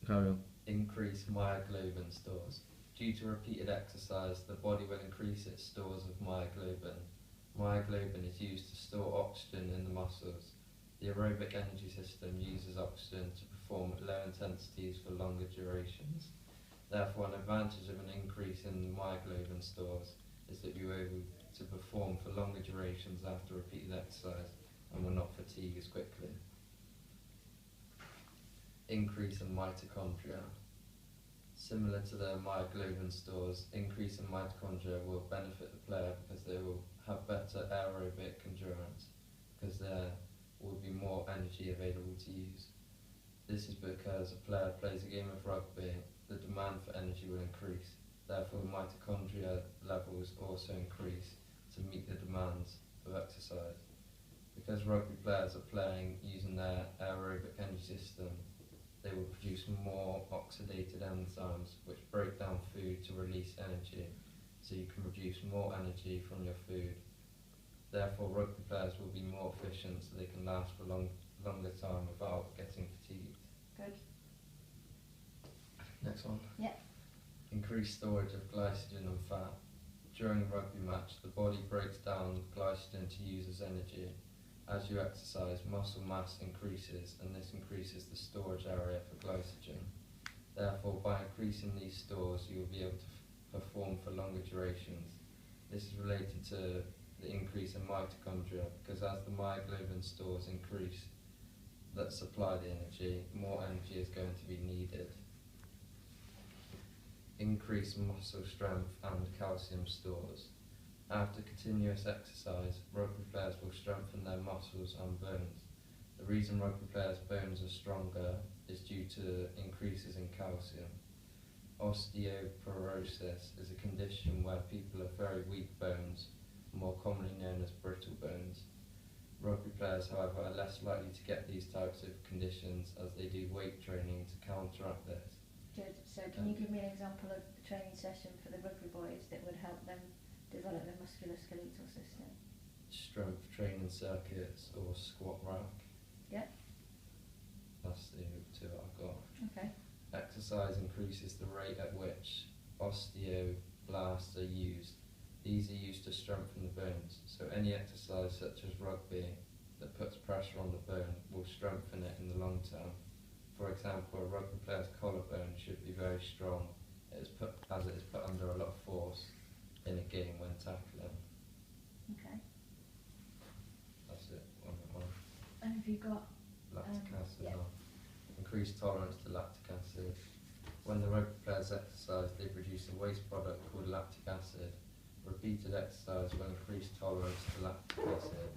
Carry on. Increase myoglobin stores. Due to repeated exercise, the body will increase its stores of myoglobin. Myoglobin is used to store oxygen in the muscles. The aerobic energy system uses oxygen to perform at low intensities for longer durations. Therefore, an advantage of an increase in the myoglobin stores is that you're able to perform for longer durations after repeated exercise and will not fatigue as quickly. Increase in mitochondria. Similar to the myoglobin stores, increase in mitochondria will benefit the player because they will have better aerobic endurance, because there will be more energy available to use. This is because a player plays a game of rugby, the demand for energy will increase. Therefore, mitochondria levels also increase to meet the demands of exercise. Because rugby players are playing using their aerobic energy system, they will produce more oxidated enzymes which break down food to release energy, so you can produce more energy from your food. Therefore, rugby players will be more efficient so they can last for longer time without getting fatigued. Good. Next one. Yeah. Increased storage of glycogen and fat. During a rugby match, the body breaks down glycogen to use as energy. As you exercise, muscle mass increases, and this increases the storage area for glycogen. Therefore, by increasing these stores, you will be able to perform for longer durations. This is related to the increase in mitochondria, because as the myoglobin stores increase that supply the energy, more energy is going to be needed. Increase muscle strength and calcium stores. After continuous exercise, rugby players will strengthen their muscles and bones. The reason rugby players' bones are stronger is due to increases in calcium. Osteoporosis is a condition where people have very weak bones, more commonly known as brittle bones. Rugby players, however, are less likely to get these types of conditions as they do weight training to counteract this. Good. So can you give me an example of a training session for the rugby boys that would help them develop their musculoskeletal system? Strength training circuits or squat rack. Yeah. That's the two I've got. Okay. Exercise increases the rate at which osteoblasts are used. These are used to strengthen the bones, so any exercise such as rugby that puts pressure on the bone will strengthen it in the long term. For example, a rugby player's collarbone should be very strong as it is put under a lot of force in a game when tackling. Okay. That's it on that one. And have you got Lactic acid. yeah. Increased tolerance to lactic acid. When the rugby players exercise, they produce a waste product called lactic acid. Repeated exercise will increase tolerance to lactic acid.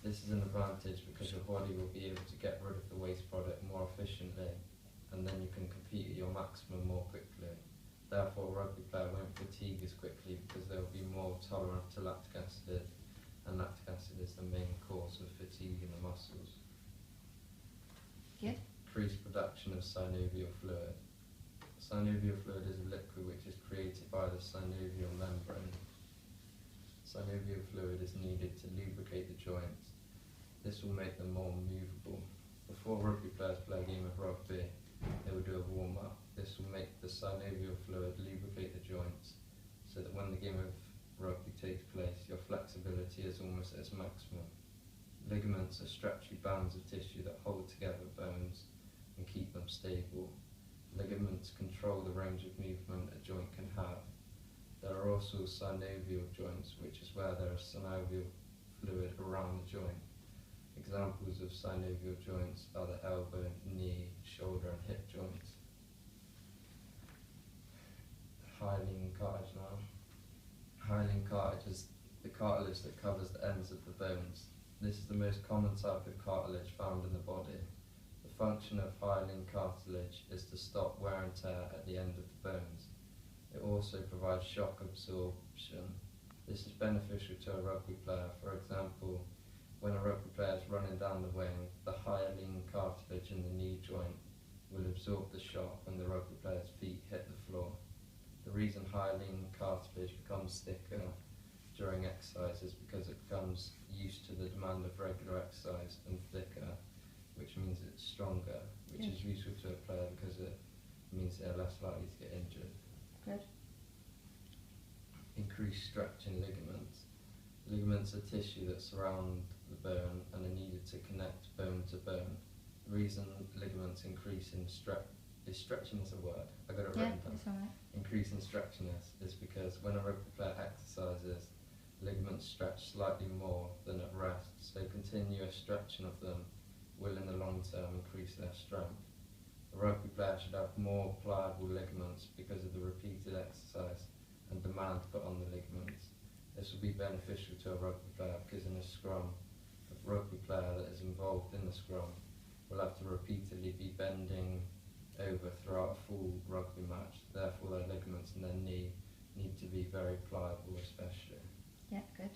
This is an advantage because your body will be able to get rid of the waste product more efficiently, and then you can compete at your maximum more quickly. Therefore, a rugby player won't fatigue as quickly because they will be more tolerant to lactic acid, and lactic acid is the main cause of fatigue in the muscles. Good. Increased production of synovial fluid. Synovial fluid is a liquid which is created by the synovial membrane. Synovial fluid is needed to lubricate the joints. This will make them more movable. Before rugby players play a game of rugby, they will do a warm-up. This will make the synovial fluid lubricate the joints, so that when the game of rugby takes place, your flexibility is almost at its maximum. Ligaments are stretchy bands of tissue that hold together bones and keep them stable. Ligaments control the range of movement a joint can have. There are also synovial joints, which is where there is synovial fluid around the joint. Examples of synovial joints are the elbow, knee, shoulder and hip joints. Hyaline cartilage now. Hyaline cartilage is the cartilage that covers the ends of the bones. This is the most common type of cartilage found in the body. The function of hyaline cartilage is to stop wear and tear at the end of the bones. It also provides shock absorption. This is beneficial to a rugby player. For example, when a rugby player is running down the wing, the hyaline cartilage in the knee joint will absorb the shock when the rugby player's feet hit the floor. The reason hyaline cartilage becomes thicker during exercise is because it becomes used to the demand of regular exercise and thicker, which means it's stronger, which is useful to a player because it they're less likely to get injured. Good. Increased stretching ligaments. Ligaments are tissue that surround the bone and are needed to connect bone to bone. The reason ligaments increase in is stretching is a word. I got it written down. That's alright. Increase in stretchiness is because when a rugby player exercises, ligaments stretch slightly more than at rest, so continuous stretching of them will in the long term increase their strength. A rugby player should have more pliable ligaments because of the repeated exercise and demand put on the ligaments. This will be beneficial to a rugby player because in a scrum, a rugby player that is involved in the scrum will have to repeatedly be bending over throughout a full rugby match. Therefore, their ligaments in their knee need to be very pliable, especially. Yeah, good.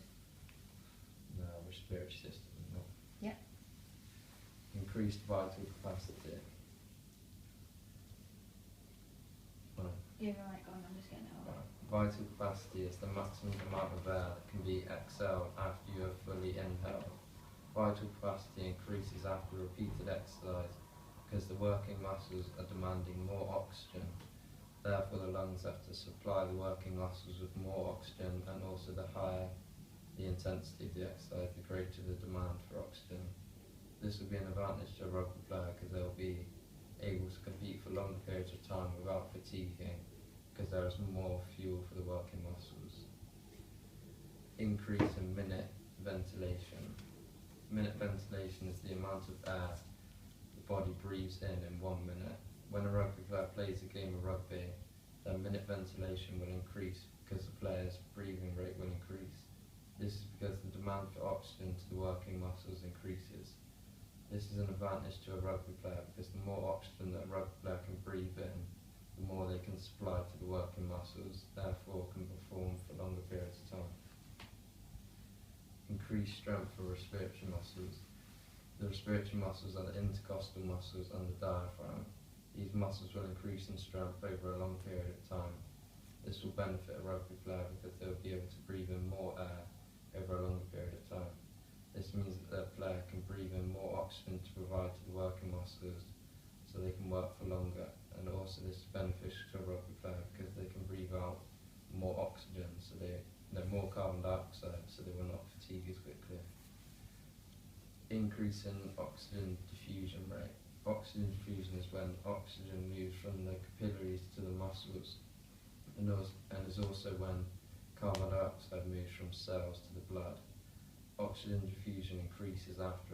Now, respiratory system. No? Yeah. Increased vital capacity. Right. You're right, go on, I'm just getting it all. Vital capacity is the maximum amount of air that can be exhaled after you have fully inhaled. Vital capacity increases after repeated exercise because the working muscles are demanding more oxygen. Therefore, the lungs have to supply the working muscles with more oxygen, and also the higher the intensity of the exercise, the greater the demand for oxygen. This will be an advantage to a rugby player because they'll be able to compete for longer periods of time without fatiguing, because there is more fuel for the working muscles. Increase in minute ventilation. Minute ventilation is the amount of air the body breathes in 1 minute. When a rugby player plays a game of rugby, their minute ventilation will increase because the player's breathing rate will increase. This is because the demand for oxygen to the working muscles increases. This is an advantage to a rugby player because the more oxygen that a rugby player can breathe in, the more they can supply to the working muscles, therefore can perform for longer periods of time. Increased strength for respiratory muscles. The respiratory muscles are the intercostal muscles and the diaphragm. These muscles will increase in strength over a long period of time. This will benefit a rugby player because they will be able to breathe in more air over a longer period of time. This means that the player can breathe in more oxygen to provide to the working muscles so they can work for longer, and also this is beneficial to a rugby player because they can breathe out more oxygen, so more carbon dioxide, so they will not fatigue as quickly. Increase in oxygen diffusion rate. Oxygen diffusion is when oxygen moves from the capillaries to the muscles, and is also when carbon dioxide moves from cells to the blood. Oxygen diffusion increases after